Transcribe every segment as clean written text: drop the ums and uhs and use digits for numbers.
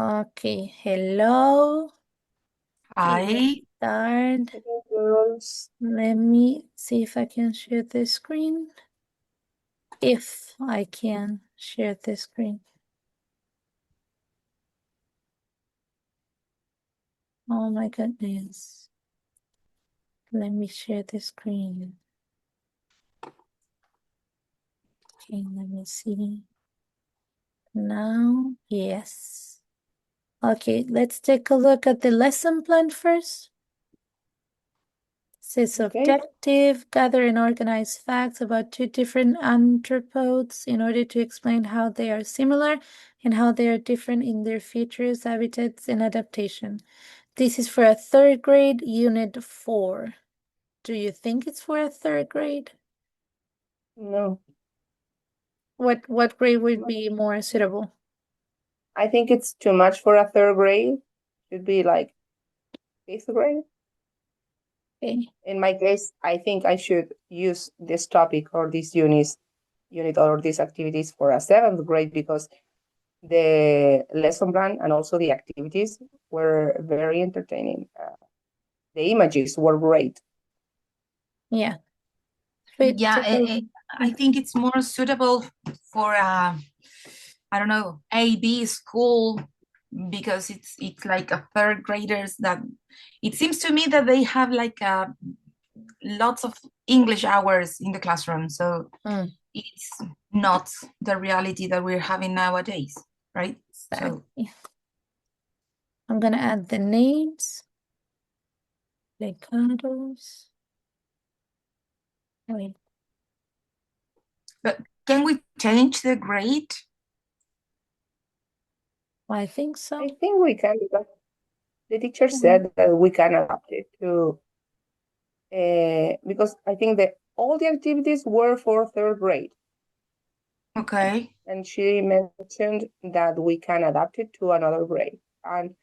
Okay, hello. Hi. Start. Hello, girls. Let me see if I can share the screen. If I can share the screen. Oh my goodness. Let me share the screen. Okay, let me see. Now, yes. Okay, let's take a look at the lesson plan first. Says Okay. objective, gather and organize facts about two different arthropods in order to explain how they are similar and how they are different in their features, habitats, and adaptation. This is for a third grade, unit 4. Do you think it's for a third grade? No, What grade would be more suitable? I think it's too much for a third grade. Should be like fifth grade. Okay. In my case, I think I should use this topic or this unit or these activities for a seventh grade because the lesson plan and also the activities were very entertaining. The images were great. Yeah. But Yeah, I think it's more suitable for I don't know, AB school because it's like a third graders that it seems to me that they have like lots of English hours in the classroom. So it's not the reality that we're having nowadays, right? So I'm gonna add the names. Legados. Wait. but can we change the grade? I think so. I think we can because the teacher said that we can adapt it to because I think that all the activities were for third grade. Okay. And she mentioned that we can adapt it to another grade. And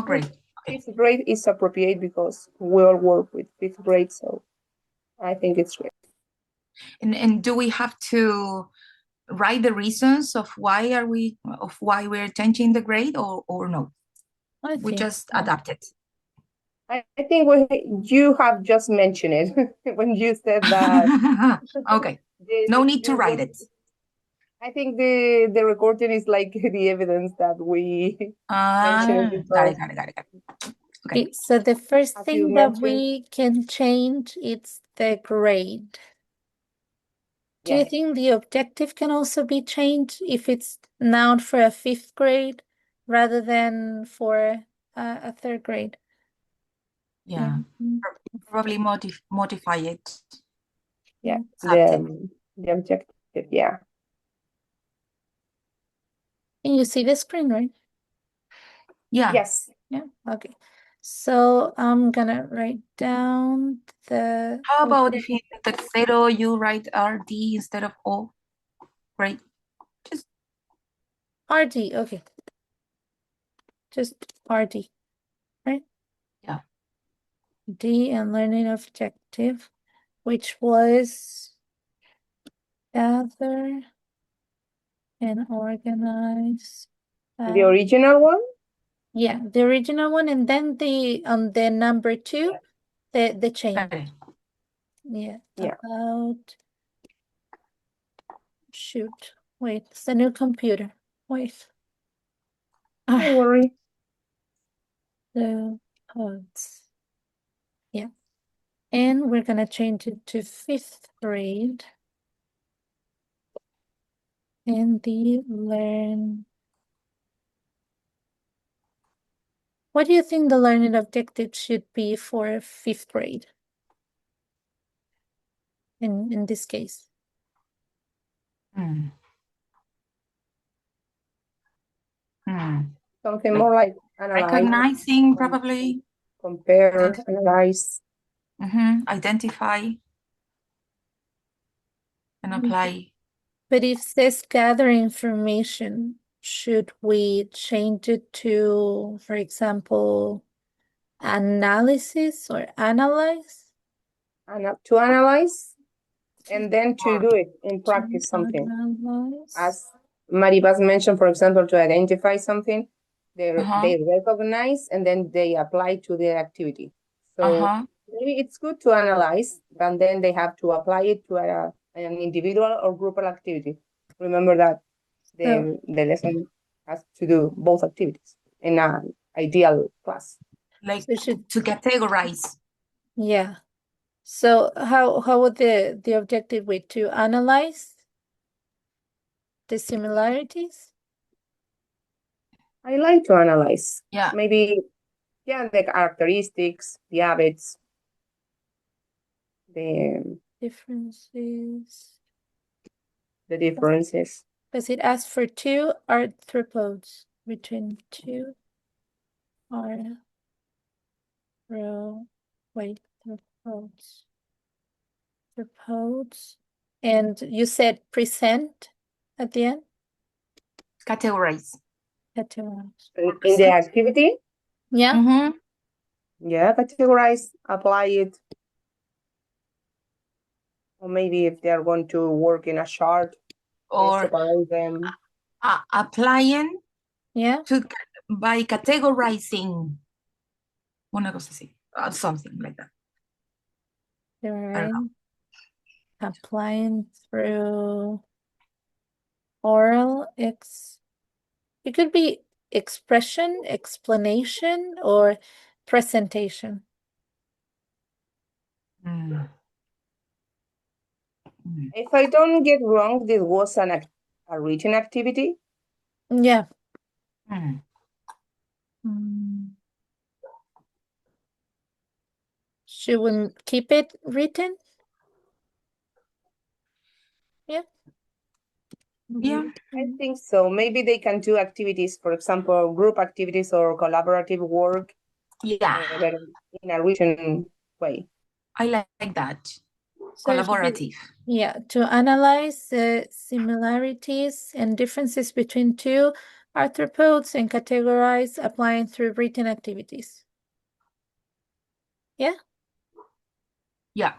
Great. Okay. Fifth grade is appropriate because we all work with fifth grade, so I think it's great. And do we have to write the reasons of why we're changing the grade or no? We just adapt it. I think you have just mentioned it when you said that. Okay. No need to write it. I think the recording is like the evidence that we mentioned it. Got it. Okay. So the first As thing that we can change is the grade. Do you think the objective can also be changed if it's now for a fifth grade rather than for a third grade? Yeah. Probably modify it. Yeah, the objective, yeah. Can you see the screen, right? Yeah. Yes. Yeah, okay. So I'm gonna write down the... How about if in the tercero you write RD instead of O? Right? Just RD, okay. Just RD, right? Yeah. D and learning objective, which was gather and organize. The original one? Yeah, the original one, and then on the number 2, the change. Okay. Yeah. About... Shoot. Wait, it's the new computer. Wait. Don't worry. The pods. Yeah. And we're gonna change it to fifth grade. And the learn... What do you think the learning objective should be for fifth grade? In this case. Something more like analyze, recognizing, probably. compare, analyze. Identify and apply. But if it says gather information, should we change it to, for example, analysis or analyze? To analyze and then to do it in practice something. As Maribas mentioned, for example, to identify something, Uh-huh. they recognize and then they apply to the activity. So Uh-huh. maybe it's good to analyze, and then they have to apply it to an individual or group activity. Remember that So, the lesson has to do both activities in an ideal class. Like so should, to categorize. yeah. So how would the objective be to analyze the similarities? I like to analyze. Yeah. Maybe, yeah, the characteristics, the habits, the Differences. the differences. Does it ask for two arthropods between two arthro wait arthropods? Arthropods. And you said present at the end? Categorize. Categorize. In the activity, Yeah, Mm-hmm. yeah, categorize, apply it. Or maybe if they are going to work in a chart, Or separate them. applying yeah, to by categorizing. Una cosa así. Something like that. all I don't right. know. Applying through oral it could be expression, explanation, or presentation. Mm. Mm. If I don't get wrong, this was a written activity. Yeah. Mm. Mm. Should we keep it written? Yeah. Yeah. I think so. Maybe they can do activities, for example, group activities or collaborative work, Yeah. but in a written way. I like that. So it should be, Collaborative. yeah, to analyze the similarities and differences between two arthropods and categorize applying through written activities. Yeah? Yeah.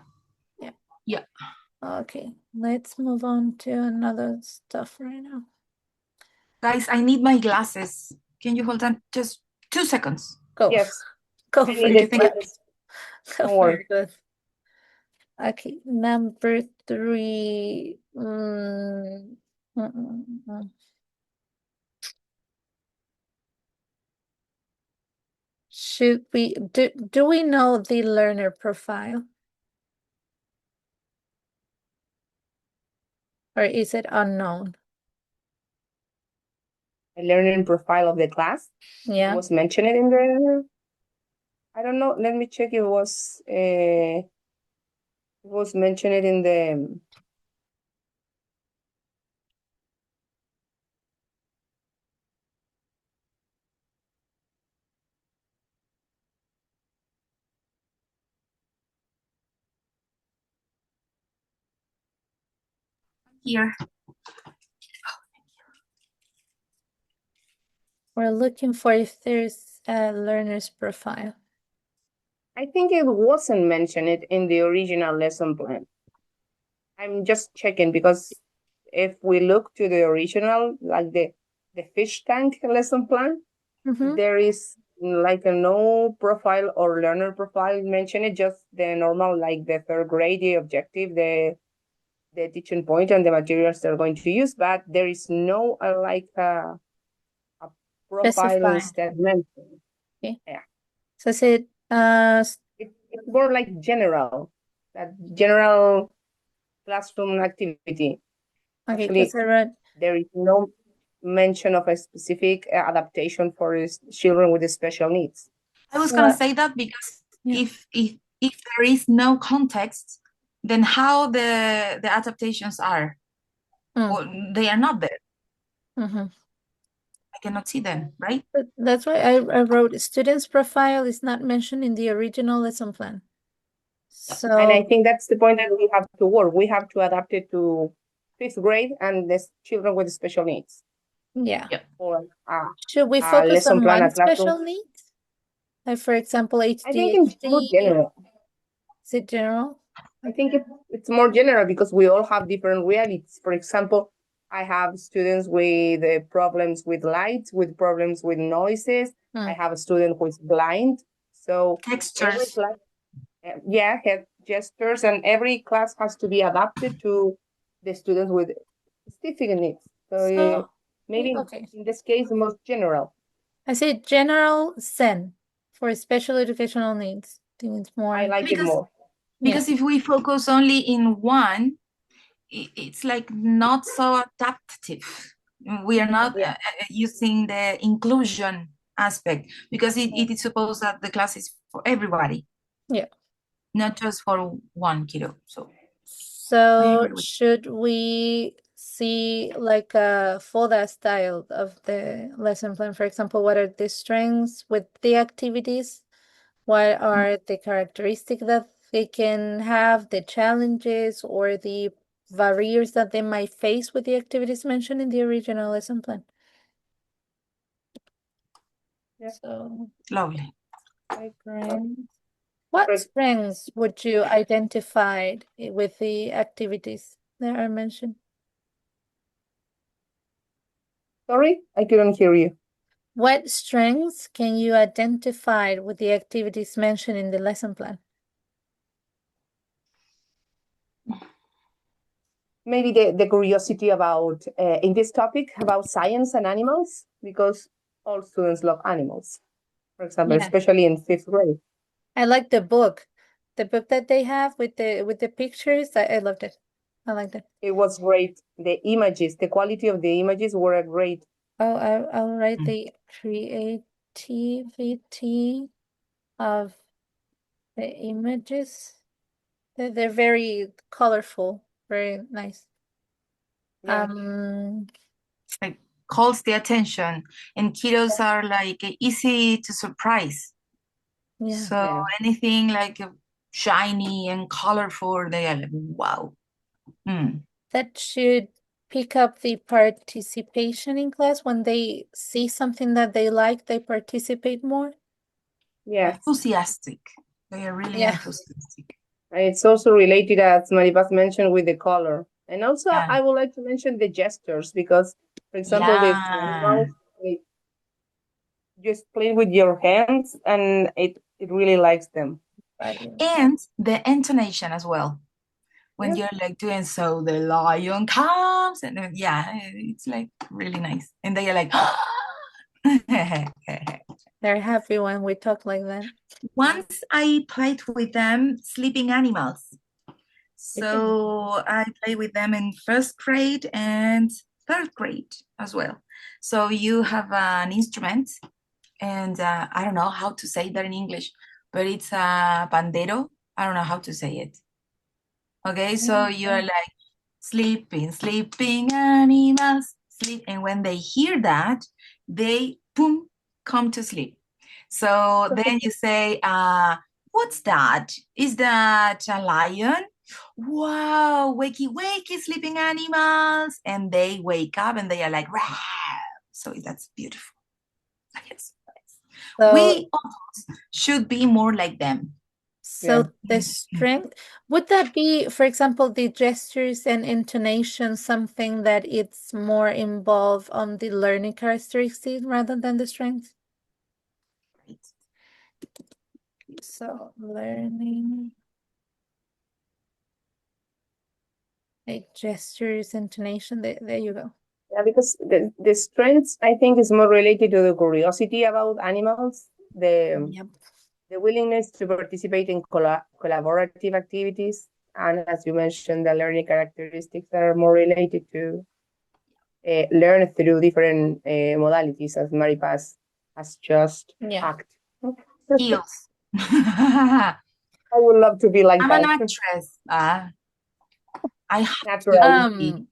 Yeah. Yeah. Okay, let's move on to another stuff right now. Guys, I need my glasses. Can you hold on just 2 seconds? Go. Yes, Go I for need your it Thank you. too. glass. Go Don't for your worry. glass. Okay, number 3. Mm, mm, mm, mm. Should we do we know the learner profile? Or is it unknown? The learning profile of the class. It Yeah. was mentioned in the. I don't know. Let me check. It was mentioned in the. Here. We're looking for if there's a learner's profile. I think it wasn't mentioned in the original lesson plan. I'm just checking because if we look to the original, like the fish tank lesson plan, Mm-hmm. there is like a no profile or learner profile mentioned, just the normal, like the third grade, the objective, the teaching point and the materials they're going to use, but there is no a profile Specify. statement. Okay. Yeah. So is it It's more like general, that general classroom activity. okay, because Actually, I read there is no mention of a specific adaptation for children with special needs. I was gonna say that because yeah. if there is no context, then how the adaptations are? Mm. Well, they are not there. Mm-hmm. I cannot see them, right? That's why I wrote student's profile is not mentioned in the original lesson plan. And I So think that's the point that we have to work. We have to adapt it to fifth grade and the children with special needs. yeah. Yeah. Or Should we a focus lesson on plan, one a classroom. special need? Like for example, I think it's more ADHD. general. Is it general? I think it's more general because we all have different realities. For example, I have students with problems with lights, with problems with noises. I have a student who is blind. So every Textures. class, have gestures, and every class has to be adapted to the students with specific needs. So So, maybe okay. in this case, the most general. I say general SEN for special educational needs. I think it's I more, like it Because more. yeah. if we focus only in one, it's like not so adaptive. We are not Yeah. using the inclusion aspect because it is supposed that the class is for everybody, Yeah. not just for one kiddo. So I So agree with should we see like a folder style of the lesson plan? For example, what are the strengths with the activities? What are the characteristics that they can have, the challenges or the barriers that they might face with the activities mentioned in the original lesson plan? Yeah. So, lovely. strengths. What Correct. strengths would you identify with the activities that are mentioned? Sorry, I couldn't hear you. What strengths can you identify with the activities mentioned in the lesson plan? Maybe the curiosity about, in this topic, about science and animals, because all students love animals, for example, Yeah. especially in 5th grade. I like the book. The book that they have with the pictures. I loved it. I liked it. It was great. The images, the quality of the images were great. Oh, I'll write Mm. the creativity of the images. They're very colorful, very nice. Yeah. Like calls the attention, and kiddos are like easy to surprise. Yeah. So Yeah. anything like shiny and colorful, they are like, wow. Mm. That should pick up the participation in class. When they see something that they like, they participate more. Yes. Enthusiastic. They are really Yeah. enthusiastic. And it's also related, as Maribas mentioned, with the color. And also, Yeah. I would like to mention the gestures because, for example, this Yeah. animals, just play with your hands and it really likes them. And the intonation as well. When Yeah. you're like doing so, the lion comes, and then, yeah, it's like really nice. And they are like, They're happy when we talk like that. once I played with them sleeping animals. So I play with them in 1st grade and 3rd grade as well. So you have an instrument, and I don't know how to say that in English, but it's a pandero. I don't know how to say it. Okay, so you're like sleeping animals, sleep, and when they hear that, they boom come to sleep. So then you say, what's that? Is that a lion? Wow, wakey wakey sleeping animals. And they wake up and they are like, "Rah!" So that's beautiful. Yes. So, We almost should be more like them. so the strength, would that be, for example, the gestures and intonation, something that it's more involved on the learning characteristics rather than the strength? So learning, like gestures, intonation, there you go. Yeah, because the strengths, I think, is more related to the curiosity about animals, Yep. the willingness to participate in collaborative activities, and as you mentioned, the learning characteristics are more related to learn through different modalities, as Maripaz has just Yeah. act. Skills. I would love to be like I'm that. an actress. I have Naturally. to be.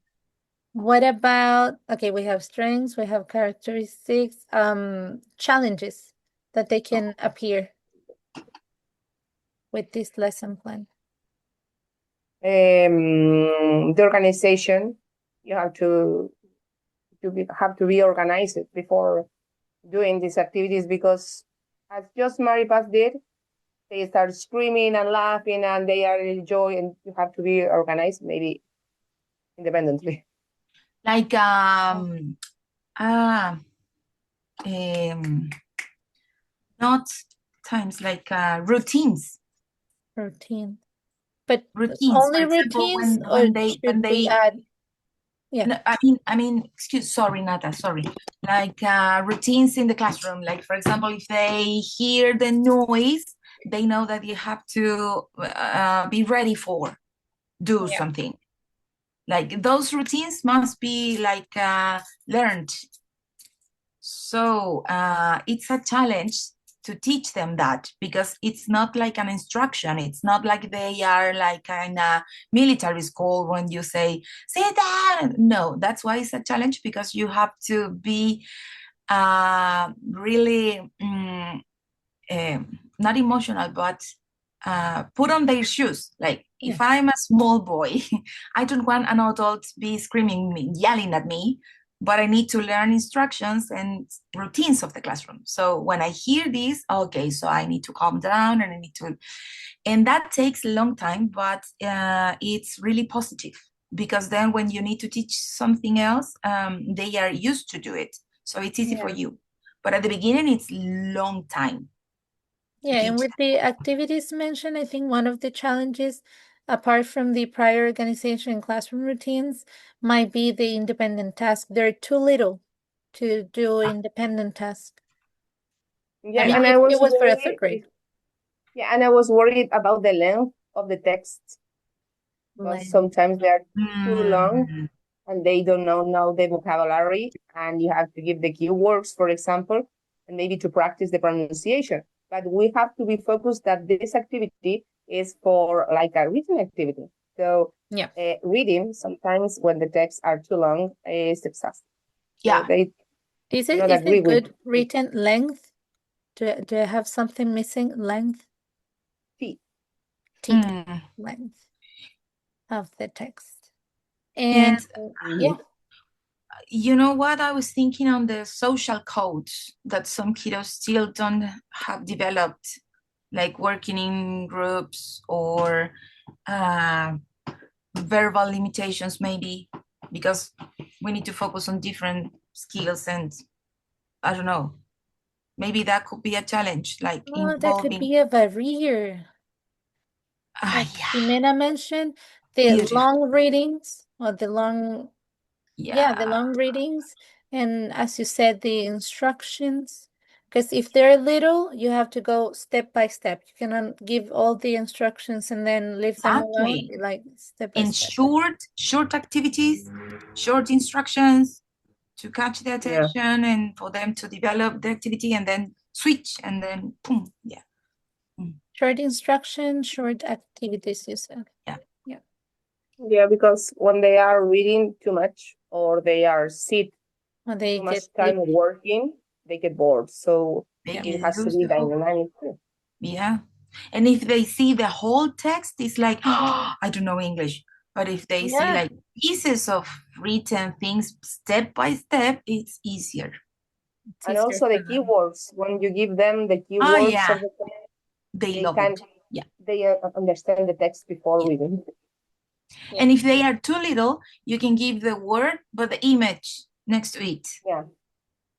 What about, okay, we have strengths, we have characteristics, challenges that they can appear with this lesson plan. The organization, you have have to be organized before doing these activities, because as just Maripaz did, they start screaming and laughing and they are enjoying, and you have to be organized, maybe independently. Like not times, like routines. Routine. But Routines, for only example, routines, or when they should we add? Yeah. no, I mean, sorry, Nata, sorry. Like routines in the classroom. Like, for example, if they hear the noise, they know that you have to be ready for do Yeah. something. Like those routines must be like learned. So it's a challenge to teach them that, because it's not like an instruction. It's not like they are like in a military school when you say, sit down. No, that's why it's a challenge, because you have to be really not emotional, but put on their shoes. Like Yeah. if I'm a small boy, I don't want an adult be screaming, yelling at me, but I need to learn instructions and routines of the classroom. So when I hear this, okay, so I need to calm down and I need to, and that takes a long time, but it's really positive, because then when you need to teach something else, they are used to do it. So it's easy for Yeah. you. But at the beginning, it's long time to Yeah, and teach with the activities mentioned, I think one of the challenges, apart from the prior organization and classroom routines, might be the independent task. They're too little to do them. independent task. I Yeah, mean, and Yeah. I it was was for a third worried. grade. Yeah, and I was worried about the length of the text, because Like, sometimes they are too long Mm, and they don't know the vocabulary, and you have to give the keywords, for example, and maybe to practice the pronunciation. But we have to be focused that this activity is for like a written activity. So yeah. reading sometimes when the texts are too long is exhausting. So yeah. they Is do it not is agree it with good written length? Do I have something missing? Length? T. T. Mm. Length of the text. And And Mhm. yeah, you know what? I was thinking on the social codes that some kiddos still don't have developed, like working in groups or uh, verbal limitations, maybe, because we need to focus on different skills. And I don't know, maybe that could be a challenge, like well, that could involving. be a barrier. Like Yeah, Jimena mentioned, the beautiful. long readings or the long, yeah, the Yeah, long readings. And as you said, the instructions. Because if they're little, you have to go step by step. You cannot give all the instructions and then leave them alone, exactly. like step by In step. short activities, short instructions to catch the Yeah. attention and for them to develop the activity and then switch and then boom. Yeah. Mm. Short instructions, short activities, you said. Yeah. Yeah. Yeah, because when they are reading too much or they are sit Or they too get much time sleepy. working, they get bored. So They Yeah. it can has to lose be the focus. dynamic too. Yeah. And if they see the whole text, it's like, oh, I don't know English. But if they see Yeah. like pieces of written things step by step, it's easier. It's And easier also the for them. keywords. When you give them the Oh keywords yeah, of the text, they they love can it. Yeah. they understand the text before Yeah. reading. Yeah. And if they are too little, you can give the word but the image next to it. Yeah.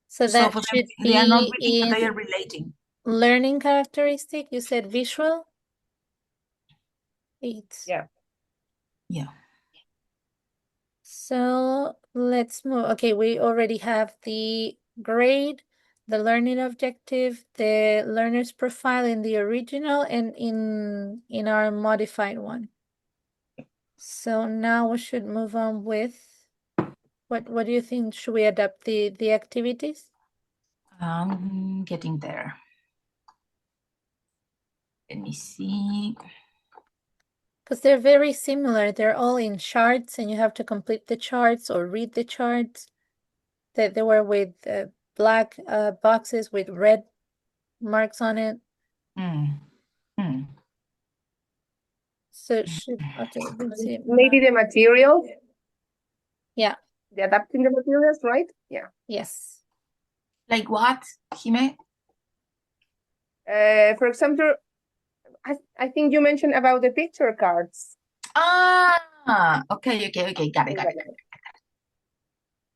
So So that for them, should they are not be reading, but they in are relating. learning characteristic. You said visual. 8. Yeah. Yeah. So let's move. Okay, we already have the grade, the learning objective, the learner's profile in the original and in our modified one. So now we should move on with what do you think? Should we adapt the activities? Getting there. Let me see. Because they're very similar. They're all in charts and you have to complete the charts or read the charts. They were with black boxes with red marks on it. Mm. Mm. So should, okay, let's see. Maybe the material, Yeah, the adapting the materials, right? Yeah. yes. Like what, Jime? For example, I think you mentioned about the picture cards. Ah, okay. Got it.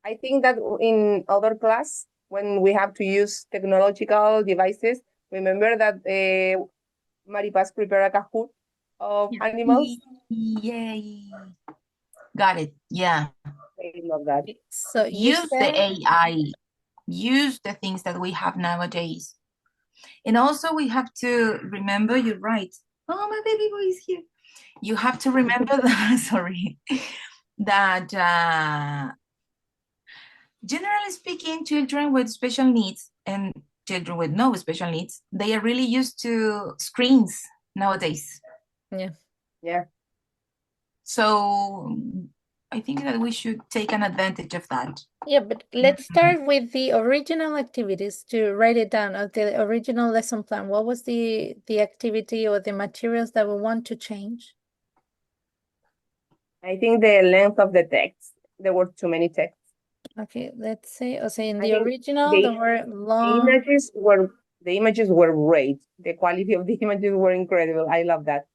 I think that in other class, when we have to use technological devices, remember that Maripaz prepared a Kahoot of animals. Yay. Got it. Yeah. I love that. So you Use the said, AI. Use the things that we have nowadays. And also we have to remember, you're right. Oh, my baby boy is here. You have to remember that, sorry, that generally speaking, children with special needs and children with no special needs, they are really used to screens nowadays. yeah. Yeah. So I think that we should take an advantage of that. Yeah, but let's start with the original activities to write it down of the original lesson plan. What was the activity or the materials that we want to change? I think the length of the text, there were too many texts. Okay, let's say, in I the think original, there the, were the long. images were great. The quality of the images were incredible. I love that.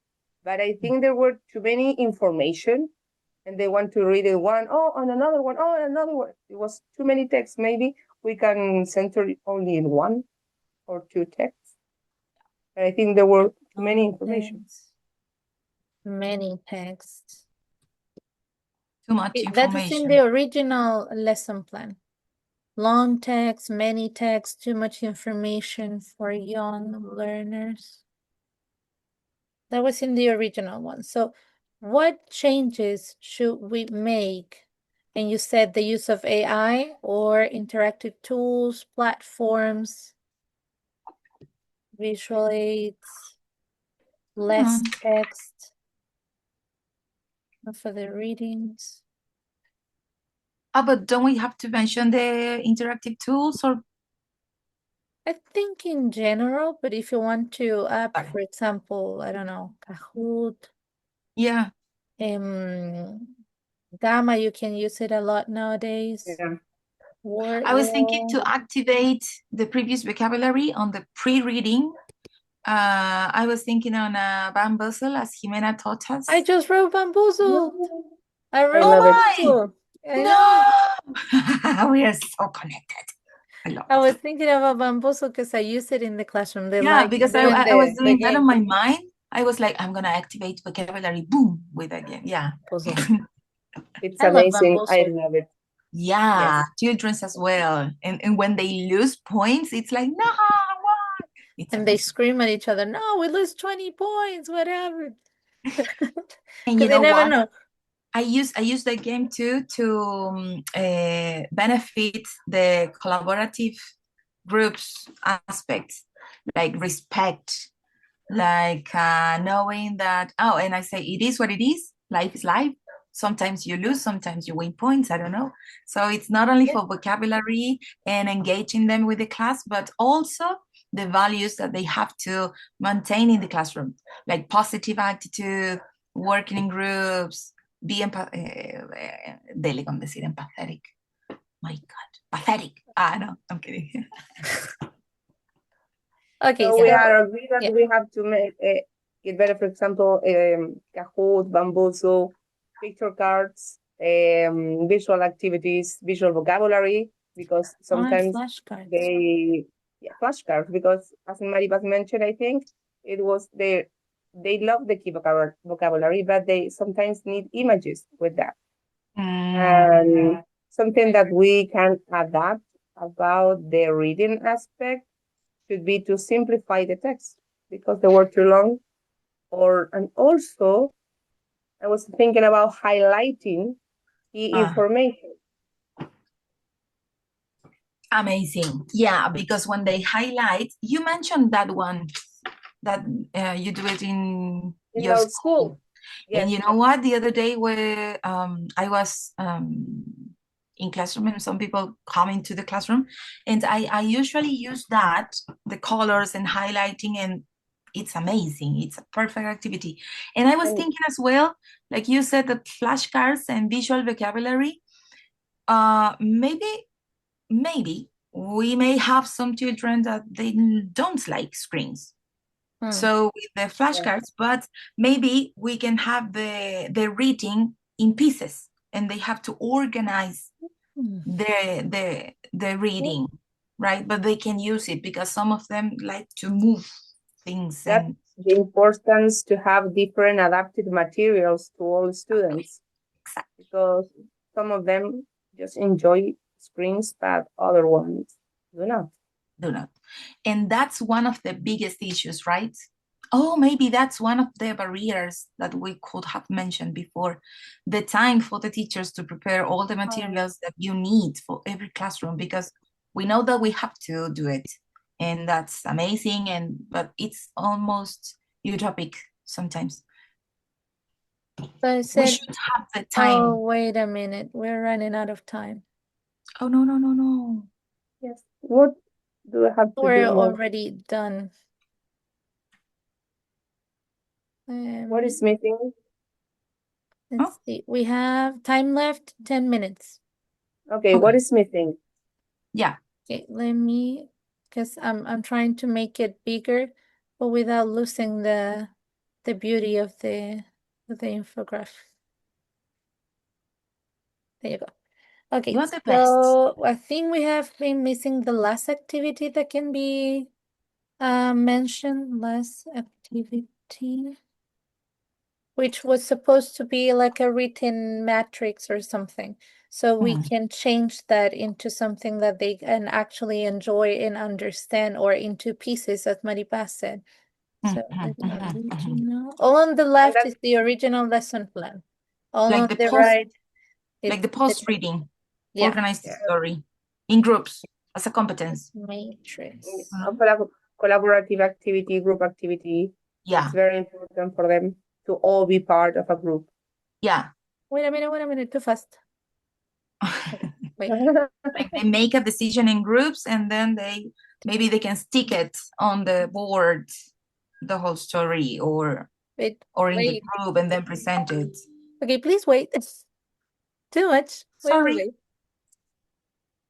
But I think there were too many information and they want to read it one, oh, on another one, oh, on another one. It was too many texts. Maybe we can center it only in one or two texts. And I think there were too many information. Many texts. Too much That is in information. the original lesson plan. Long text, many text, too much information for young learners. That was in the original one. So what changes should we make? And you said the use of AI or interactive tools, platforms, visual aids, less text for the readings. But don't we have to mention the interactive tools or? I think in general, but if you want to app, for example, I don't know, Kahoot, Yeah. Gamma, you can use it a lot nowadays. Yeah. I was thinking Wordle. to activate the previous vocabulary on the pre-reading. I was thinking on a bamboozle, as Jimena taught us. I just wrote bamboozled. I wrote love it. bamboozled. I know. No! We are so connected. I love I it. was thinking about bamboozle because I use it in the classroom. They Yeah, like because doing I was the doing that on game. my mind. I was like, I'm gonna activate vocabulary, boom, with again. Yeah. Puzzle. It's I love amazing. I bamboozle. love it. Yeah, Yes. children's as well. And when they lose points, it's like, no, why? It's And they amazing. scream at each other, no, we lose 20 points, whatever. And you Because they know never what? know. I use the game too to benefit the collaborative groups aspects, like respect, like knowing that, oh, and I say it is what it is. Life is life. Sometimes you lose, sometimes you win points. I don't know. So it's not only for vocabulary and engaging them with the class, but also the values that they have to maintain in the classroom, like positive attitude, working in groups, be dele con decir empathetic. My God, pathetic. Ah, no, I'm kidding. Okay, So we so are agreed that yeah. we have to make it better. For example, Kahoot, Bamboozle, picture cards, visual activities, visual vocabulary, because sometimes flashcards. flashcards. Because as Maribas mentioned, I think it was they love the key vocabulary, but they sometimes need images with that. And something that we can adapt about the reading aspect should be to simplify the text because they were too long. And also I was thinking about highlighting key information. Amazing. Yeah, because when they highlight, you mentioned that one that you do it in your our school. Yes. And you know what? The other day where I was in classroom and some people come into the classroom, and I usually use that, the colors and highlighting, and it's amazing. It's a perfect activity. And I was thinking as well, like you said, that flashcards and visual vocabulary, maybe we may have some children that they don't like screens. So with the flashcards, but maybe we can have the reading in pieces and they have to organize the reading, right? But they can use it because some of them like to move things. That's And the importance to have different adapted materials to all students, exactly. because some of them just enjoy screens, but other ones do not. Do not. And that's one of the biggest issues, right? Oh, maybe that's one of the barriers that we could have mentioned before. The time for the teachers to prepare all the materials that you need for every classroom, because we know that we have to do it. And that's amazing, but it's almost utopic sometimes. So I We said, should have the time. oh, wait a minute, we're running out of time. Oh, no. Yes. What do I have to We're do more? already done. What is missing? Let's see. We have time left, 10 minutes. Okay, what is missing? Yeah. Okay, let me, because I'm trying to make it bigger, but without losing the beauty of the infographic. There you go. Okay, You are the best. so I think we have been missing the last activity that can be mentioned. Last activity, which was supposed to be like a written matrix or something. So we can change that into something that they can actually enjoy and understand, or into pieces, as Maribas said. So original. All on the left is the original lesson plan. All Like on the the post, right, like the post reading. yeah, Organize the story in groups as a competence. matrix. Collaborative activity, group activity. Yeah. It's very important for them to all be part of a group. Yeah. Wait a minute, too fast. Wait. Like they make a decision in groups, and then maybe they can stick it on the board, the whole story, or in the group, and then present it. Okay, please wait. It's too much. Sorry.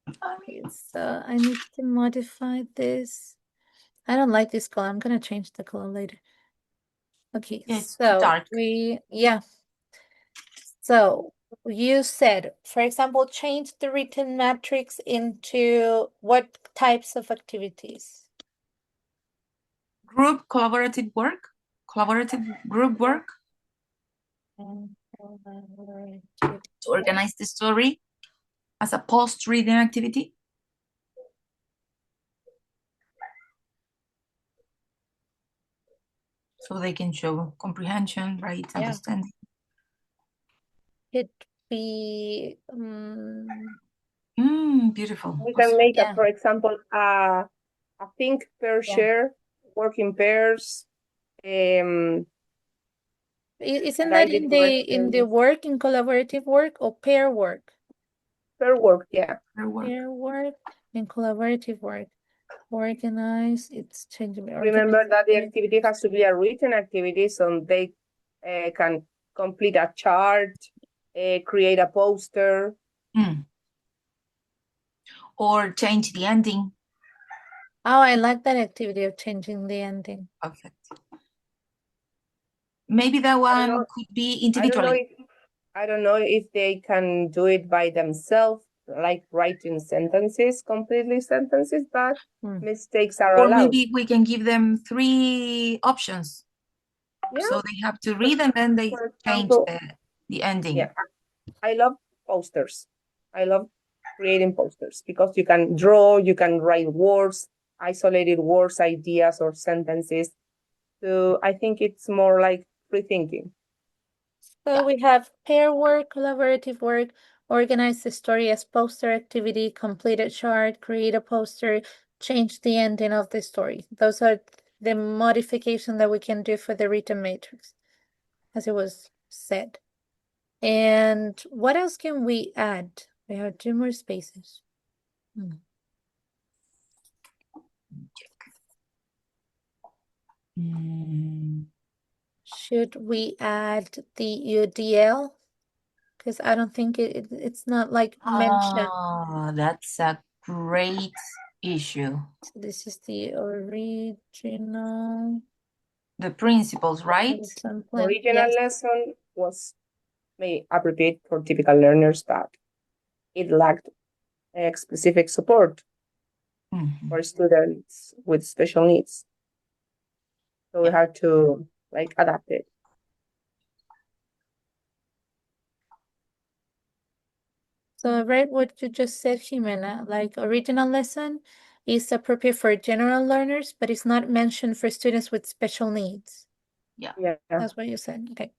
Okay, so I need to modify this. I don't like this color. I'm gonna change the color later. Okay, Yeah, it's so dark. So you said, for example, change the written matrix into what types of activities? Group collaborative work, collaborative group work to organize the story as a post-reading activity. So they can show comprehension, right? Understanding. It be beautiful. We can make, for example, a think pair share, work in pairs. Isn't that in the work, in collaborative work, or pair work? Pair work, yeah. Pair work and collaborative work. Organize, it's changing. Remember that the activity has to be a written activity, so they can complete a chart, create a poster. Or change the ending. Oh, I like that activity of changing the ending. Perfect. Maybe that one could be individually. I don't know if they can do it by themselves, like writing completely sentences, but mistakes are allowed. Or maybe we can give them 3 options. Yeah. So they have to read, and then they change the ending. Yeah, I love posters. I love creating posters because you can draw, you can write words, isolated words, ideas, or sentences. So I think it's more like free thinking. So we have pair work, collaborative work, organize the story as poster activity, complete a chart, create a poster, change the ending of the story. Those are the modification that we can do for the written matrix, as it was said. And what else can we add? We have 2 more spaces. Should we add the UDL? Because I don't think it's not like mentioned. Oh, that's a great issue. So this is the original. The principles, right? The original lesson was maybe appropriate for typical learners, but it lacked specific support for students with special needs. So we have to like adapt it. So I read what you just said, Jimena, like original lesson is appropriate for general learners, but it's not mentioned for students with special needs. Yeah. That's what you said. Okay.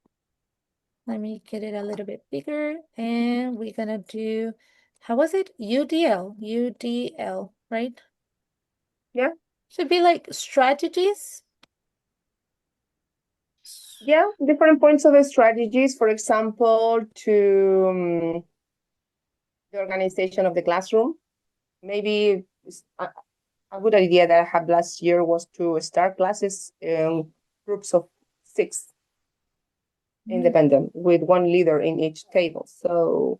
Let me get it a little bit bigger. And we're gonna do, how was it? UDL, UDL, right? Yeah. Should be like strategies. Yeah, different points of the strategies, for example, to the organization of the classroom. Maybe a good idea that I had last year was to start classes in groups of 6 independent with one leader in each table. So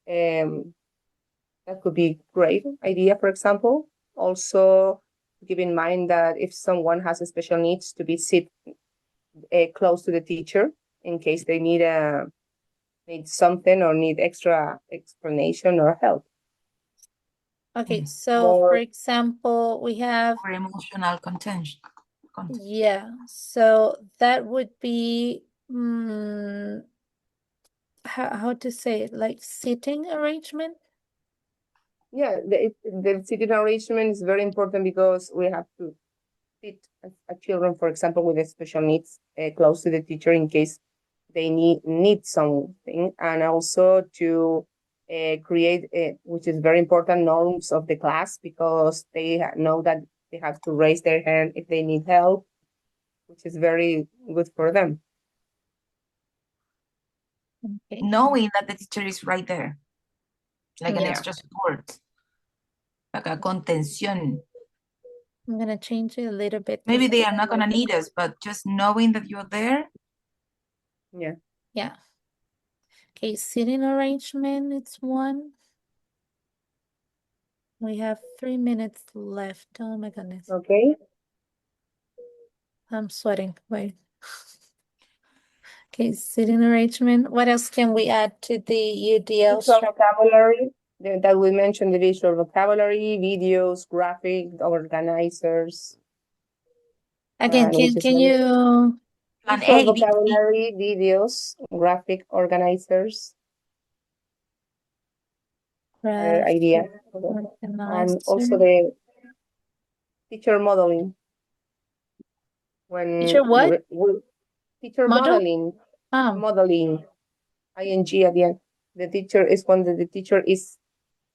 that could be great idea, for example. Also, keep in mind that if someone has a special needs to be sit close to the teacher in case they need something or need extra explanation or help. Okay, so for example, we have for emotional content. Yeah, so that would be how to say it, like seating arrangement. Yeah, the seating arrangement is very important because we have to sit a children, for example, with special needs close to the teacher in case they need something, and also to create, which is very important, norms of the class because they know that they have to raise their hand if they need help, which is very good for them. Okay. Knowing that the teacher is right there, like an Yeah. extra support, like a contención. I'm gonna change it a little bit. Maybe they are not gonna need us, but just knowing that you're there. Yeah. Yeah. Okay, sitting arrangement, it's one. We have 3 minutes left. Oh my goodness. Okay. I'm sweating. Wait. Okay, sitting arrangement. What else can we add to the UDL Visual structure? vocabulary that we mentioned, the visual vocabulary, videos, graphic organizers. Again, can you Plan visual A, B, C. vocabulary, videos, graphic organizers. Idea. And also the teacher modeling. When teacher what? teacher Model? modeling, modeling, ing at the end. The teacher is when the teacher is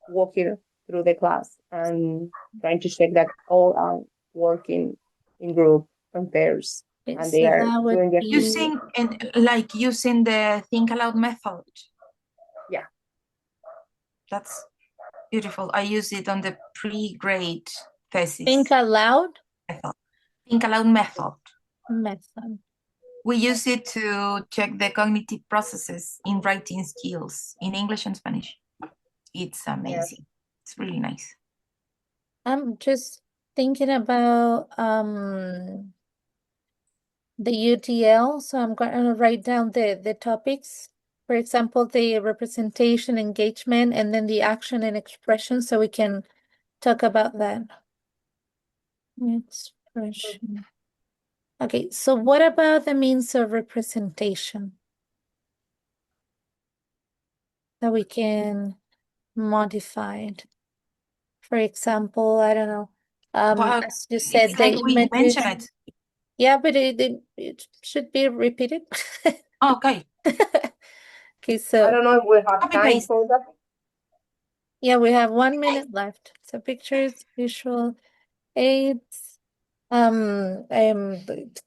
walking through the class and trying to check that all are working in group and pairs, and they are doing the using the think aloud method. Yeah, that's beautiful. I use it on the pre-grade thesis. Think aloud? Method. Think aloud method. Method. We use it to check the cognitive processes in writing skills in English and Spanish. It's amazing. Yeah. It's really nice. I'm just thinking about the UTL, so I'm going to write down the topics. For example, the representation, engagement, and then the action and expression, so we can talk about that. Expression. Okay, so what about the means of representation that we can modify it? For example, I don't know. As you said, like we mentioned it. Yeah, but it should be repeated. Okay. Okay, so I don't know if we have time for that. Yeah, we have 1 minute left. So pictures, visual aids,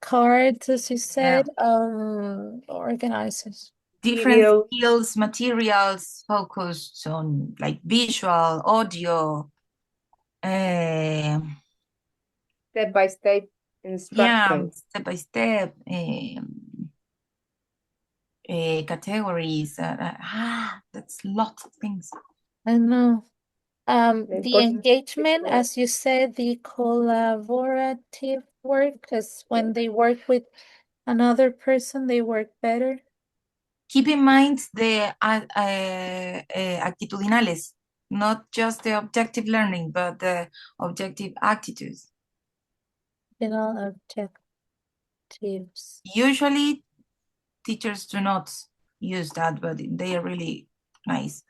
cards, as you said, organizers. Different skills, materials focused on like visual, audio, step-by-step instructions. Yeah, step-by-step categories. That's lots of things. I know. The engagement, as you said, the collaborative work, because when they work with another person, they work better. Keep in mind the actitudinales. not just the objective learning, but the objective attitudes. Final objectives. Usually teachers do not use that, but they are really nice.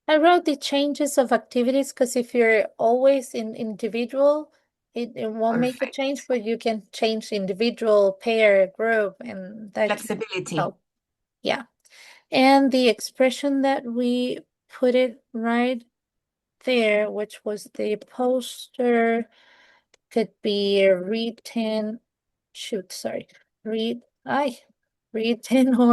I wrote the changes of activities because if you're always in individual, it won't make a Perfect. change, but you can change individual, pair, group, and that can Flexibility. help. Yeah. And the expression that we put it right there, which was the poster, could be written, read 10 or